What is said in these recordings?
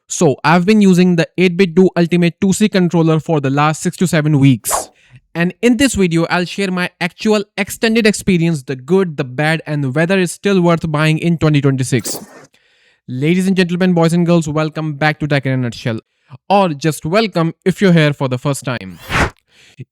So I've been using the 8BitDo Ultimate 2C controller for the last 6 to 7 weeks. And in this video, I'll share my actual extended experience, the good, the bad, and whether it's still worth buying in 2026. Ladies and gentlemen, boys and girls, welcome back to Tech in a Nutshell. Or just welcome if you're here for the first time.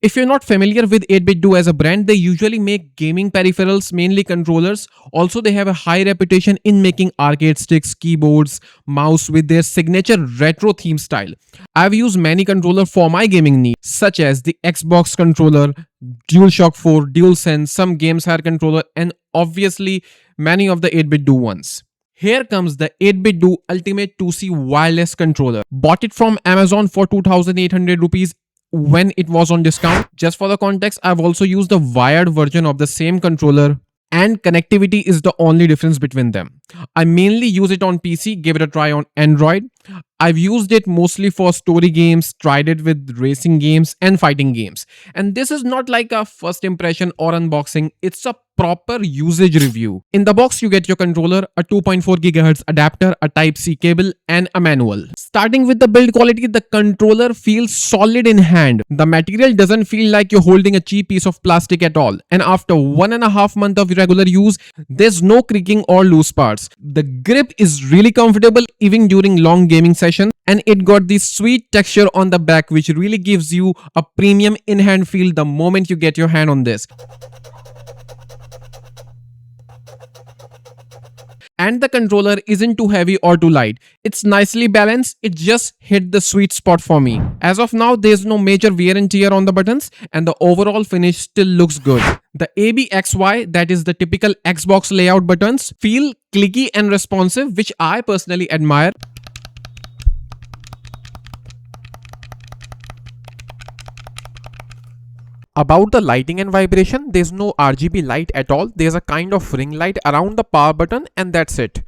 If you're not familiar with 8BitDo as a brand, they usually make gaming peripherals, mainly controllers. Also, they have a high reputation in making arcade sticks, keyboards, mouse with their signature retro theme style. I've used many controllers for my gaming needs, such as the Xbox controller, DualShock 4, DualSense, some GameShare controller, and obviously many of the 8BitDo ones. Here comes the 8BitDo Ultimate 2C wireless controller. Bought it from Amazon for 2,800 rupees when it was on discount. Just for the context, I've also used the wired version of the same controller, and connectivity is the only difference between them. I mainly use it on PC, give it a try on Android. I've used it mostly for story games, tried it with racing games and fighting games. And this is not like a first impression or unboxing, it's a proper usage review. In the box, you get your controller, a 2.4 GHz adapter, a Type-C cable, and a manual. Starting with the build quality, the controller feels solid in hand. The material doesn't feel like you're holding a cheap piece of plastic at all. And after 1.5 months of regular use, there's no creaking or loose parts. The grip is really comfortable even during long gaming sessions, and it got this sweet texture on the back which really gives you a premium in-hand feel the moment you get your hand on this. And the controller isn't too heavy or too light. It's nicely balanced, it just hit the sweet spot for me. As of now, there's no major wear and tear on the buttons, and the overall finish still looks good. The ABXY, that is the typical Xbox layout buttons, feel clicky and responsive, which I personally admire. About the lighting and vibration, there's no RGB light at all. There's a kind of ring light around the power button and that's it.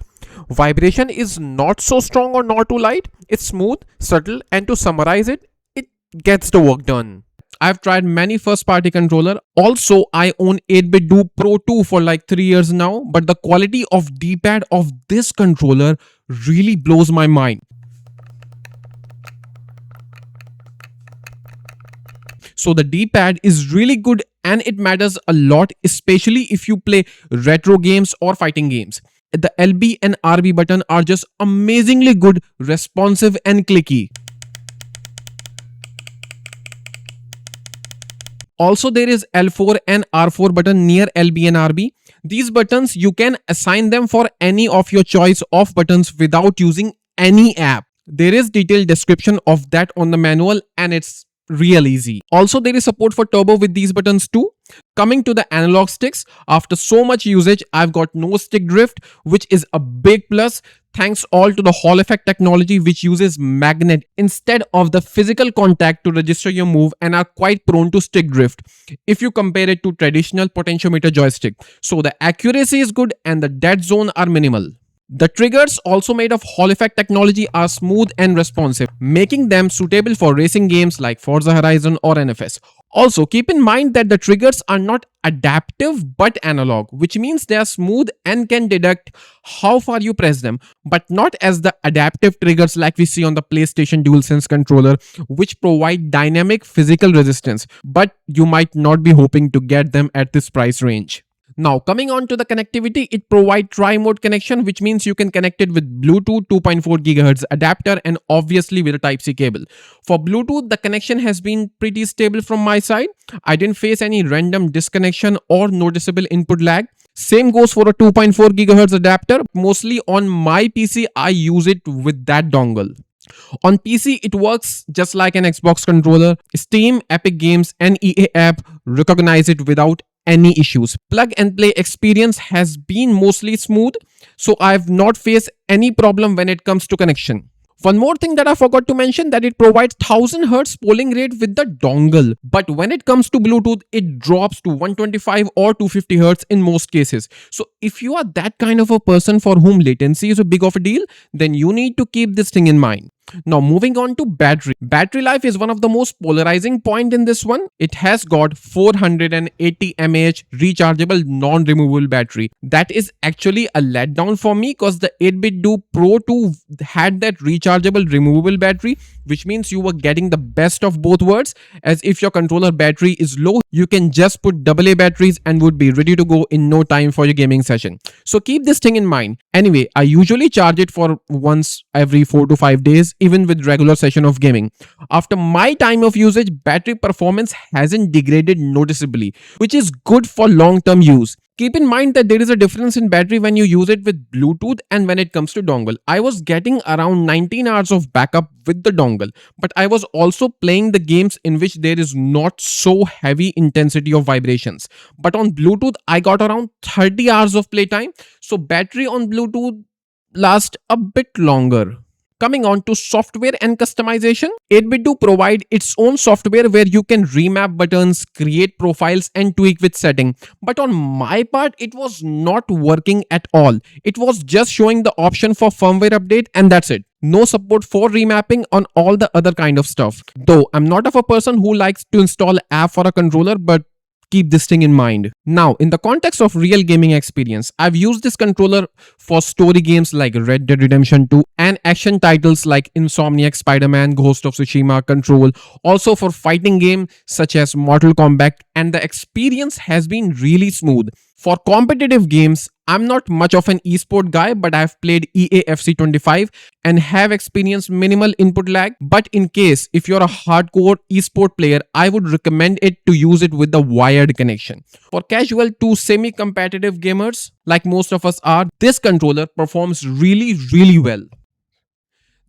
Vibration is not so strong or not too light. It's smooth, subtle, and to summarize it, it gets the work done. I've tried many first-party controller. Also, I own 8BitDo Pro 2 for like 3 years now, but the quality of D-pad of this controller really blows my mind. So the D-pad is really good and it matters a lot, especially if you play retro games or fighting games. The LB and RB button are just amazingly good, responsive and clicky. Also, there is L4 and R4 button near LB and RB. These buttons, you can assign them for any of your choice of buttons without using any app. There is detailed description of that on the manual and it's real easy. Also, there is support for turbo with these buttons too. Coming to the analog sticks, after so much usage, I've got no stick drift, which is a big plus. Thanks all to the Hall effect technology, which uses magnet instead of the physical contact to register your move and are quite prone to stick drift if you compare it to traditional potentiometer joystick. So the accuracy is good and the dead zone are minimal. The triggers, also made of Hall effect technology, are smooth and responsive, making them suitable for racing games like Forza Horizon or NFS. Also, keep in mind that the triggers are not adaptive but analog, which means they are smooth and can detect how far you press them, but not as the adaptive triggers like we see on the PlayStation DualSense controller, which provide dynamic physical resistance, but you might not be hoping to get them at this price range. Now, coming on to the connectivity, it provides tri-mode connection, which means you can connect it with Bluetooth 2.4 GHz adapter and obviously with a Type-C cable. For Bluetooth, the connection has been pretty stable from my side. I didn't face any random disconnection or noticeable input lag. Same goes for a 2.4 GHz adapter. Mostly on my PC, I use it with that dongle. On PC, it works just like an Xbox controller. Steam, Epic Games, and EA app recognize it without any issues. Plug and play experience has been mostly smooth, so I've not faced any problem when it comes to connection. One more thing that I forgot to mention, that it provides 1000 Hz polling rate with the dongle, but when it comes to Bluetooth, it drops to 125 or 250 Hz in most cases. So if you are that kind of a person for whom latency is a big of a deal, then you need to keep this thing in mind. Now moving on to battery. Battery life is one of the most polarizing point in this one. It has got 480 mAh rechargeable non-removable battery. That is actually a letdown for me because the 8BitDo Pro 2 had that rechargeable removable battery, which means you were getting the best of both worlds. As if your controller battery is low, you can just put AA batteries and would be ready to go in no time for your gaming session. So keep this thing in mind. Anyway, I usually charge it for once every 4 to 5 days, even with regular session of gaming. After my time of usage, battery performance hasn't degraded noticeably, which is good for long-term use. Keep in mind that there is a difference in battery when you use it with Bluetooth and when it comes to dongle. I was getting around 19 hours of backup with the dongle, but I was also playing the games in which there is not so heavy intensity of vibrations. But on Bluetooth, I got around 30 hours of playtime, so battery on Bluetooth lasts a bit longer. Coming on to software and customization, 8BitDo provide its own software where you can remap buttons, create profiles and tweak with setting. But on my part, it was not working at all. It was just showing the option for firmware update and that's it. No support for remapping on all the other kind of stuff. Though I'm not of a person who likes to install app for a controller, but keep this thing in mind. Now, in the context of real gaming experience, I've used this controller for story games like Red Dead Redemption 2 and action titles like Insomniac Spider-Man, Ghost of Tsushima, Control. Also for fighting games such as Mortal Kombat, and the experience has been really smooth. For competitive games, I'm not much of an esport guy, but I've played EA FC 25 and have experienced minimal input lag. But in case if you're a hardcore esport player, I would recommend it to use it with the wired connection. For casual to semi-competitive gamers, like most of us are, this controller performs really well.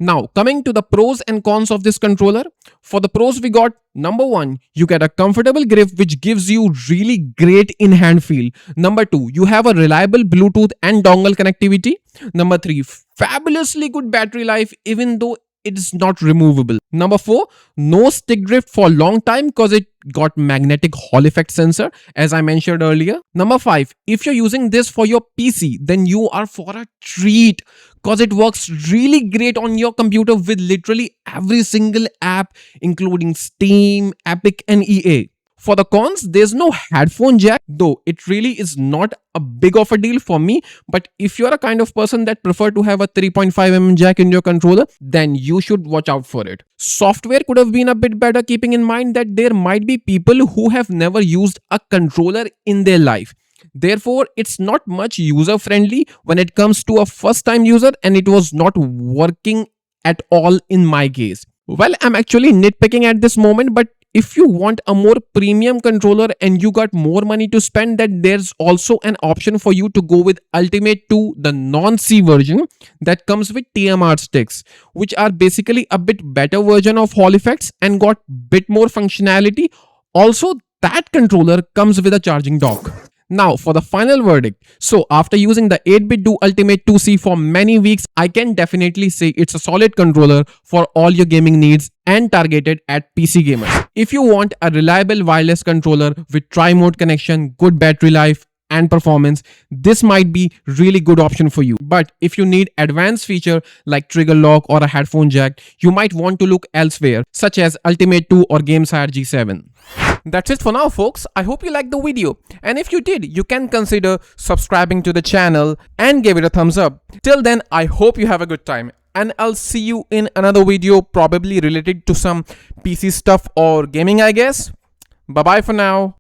Now, coming to the pros and cons of this controller. For the pros, we got number 1, you get a comfortable grip which gives you really great in-hand feel. Number 2, you have a reliable Bluetooth and dongle connectivity. Number 3, fabulously good battery life even though it is not removable. Number 4, no stick drift for long time because it got magnetic Hall effect sensor as I mentioned earlier. Number 5, if you're using this for your PC, then you are for a treat because it works really great on your computer with literally every single app including Steam, Epic and EA. For the cons, there's no headphone jack, though it really is not a big of a deal for me. But if you're a kind of person that prefer to have a 3.5mm jack in your controller, then you should watch out for it. Software could have been a bit better, keeping in mind that there might be people who have never used a controller in their life. Therefore, it's not much user friendly when it comes to a first time user, and it was not working at all in my case. Well, I'm actually nitpicking at this moment, but if you want a more premium controller and you got more money to spend, then there's also an option for you to go with Ultimate 2, the non-C version that comes with TMR sticks, which are basically a bit better version of Hall effects and got bit more functionality. Also, that controller comes with a charging dock. Now for the final verdict. So after using the 8BitDo Ultimate 2C for many weeks, I can definitely say it's a solid controller for all your gaming needs and targeted at PC gamers. If you want a reliable wireless controller with tri-mode connection, good battery life and performance, this might be really good option for you. But if you need advanced feature like trigger lock or a headphone jack, you might want to look elsewhere, such as Ultimate 2 or GameSire G7. That's it for now, folks. I hope you liked the video, and if you did, you can consider subscribing to the channel and give it a thumbs up. Till then, I hope you have a good time, and I'll see you in another video probably related to some PC stuff or gaming, I guess. Bye bye for now.